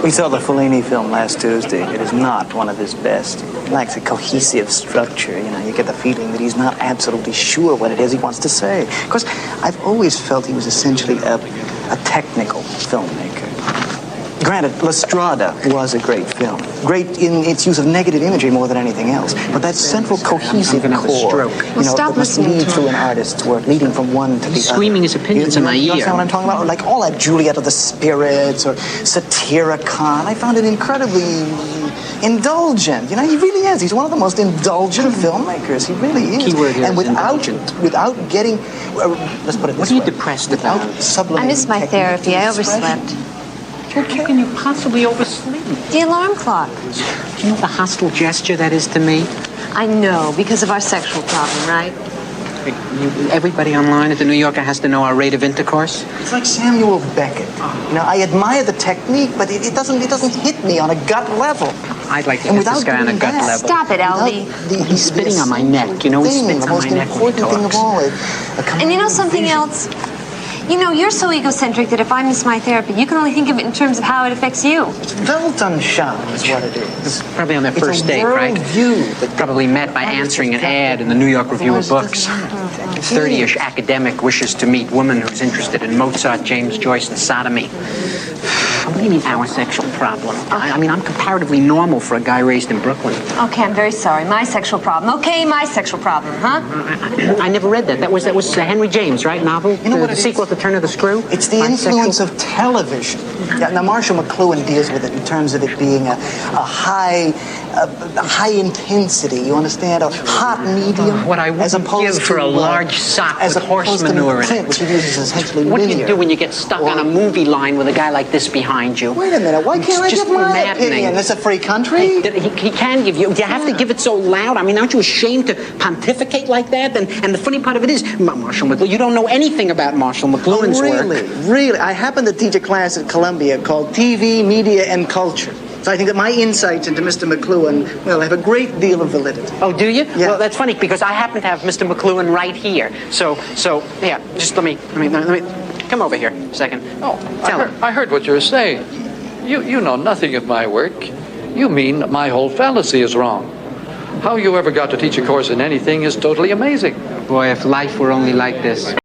We saw the Fellini film last Tuesday. It is not one of his best. It lacks a cohesive structure. You know, you get the feeling that he's not absolutely sure what it is he wants to say. Of course, I've always felt he was essentially a technical filmmaker. Granted, La Strada was a great film. Great in its use of negative imagery more than anything else. But that central cohesive core, you know, that must lead through an artist's work, leading from one to the other. Screaming his opinions in my ear. You understand what I'm talking about? Like all that Juliet of the Spirits or Satyricon. I found it incredibly indulgent. You know, he really is. He's one of the most indulgent filmmakers. He really is. Keyword here and is indulgent. Without getting, let's put it this way. What are you depressed about? Sublimating I missed my therapy. I overslept. How can you possibly oversleep? The alarm clock. Do you know the hostile gesture that is to me? I know, because of our sexual problem, right? Everybody online at the New Yorker has to know our rate of intercourse. It's like Samuel Beckett. You know, I admire the technique, but it doesn't hit me on a gut level. I'd like to hit this guy on a gut level. Stop it, Albie. He's spitting on my neck. You know, he spits on my neck when he talks. The most important thing of all is and you know something else? You know, you're so egocentric that if I miss my therapy, you can only think of it in terms of how it affects you. Weltanschauung is what it is. Probably on their first date, right? Probably met by answering an ad in the New York Review of Books. 30-ish academic wishes to meet woman who's interested in Mozart, James Joyce, and sodomy. What do you mean, our sexual problem? I mean, I'm comparatively normal for a guy raised in Brooklyn. Okay, I'm very sorry. My sexual problem. Okay, my sexual problem, huh? I never read that. That was Henry James, right? Novel? You know what the sequel to Turn of the Screw? It's the influence of television. Yeah, now, Marshall McLuhan deals with it in terms of it being a high intensity, you understand? A hot medium. What I wouldn't give for a large sock with horse manure in it. Which he uses essentially What do you do when you get stuck on a movie line with a guy like this behind you? Wait a minute, why can't I give my opinion? It's a free country. He can give you. You have to give it so loud. I mean, aren't you ashamed to pontificate like that? And the funny part of it is, Marshall McLuhan, you don't know anything about Marshall McLuhan's work. Really. I happen to teach a class at Columbia called TV, Media, and Culture. So I think that my insights into Mr. McLuhan, well, have a great deal of validity. Oh, do you? Yeah. Well, that's funny because I happen to have Mr. McLuhan right here. So, yeah, just let me come over here a second. Oh, Tell him. I heard what you were saying. You know nothing of my work. You mean my whole fallacy is wrong. How you ever got to teach a course in anything is totally amazing. Boy, if life were only like this.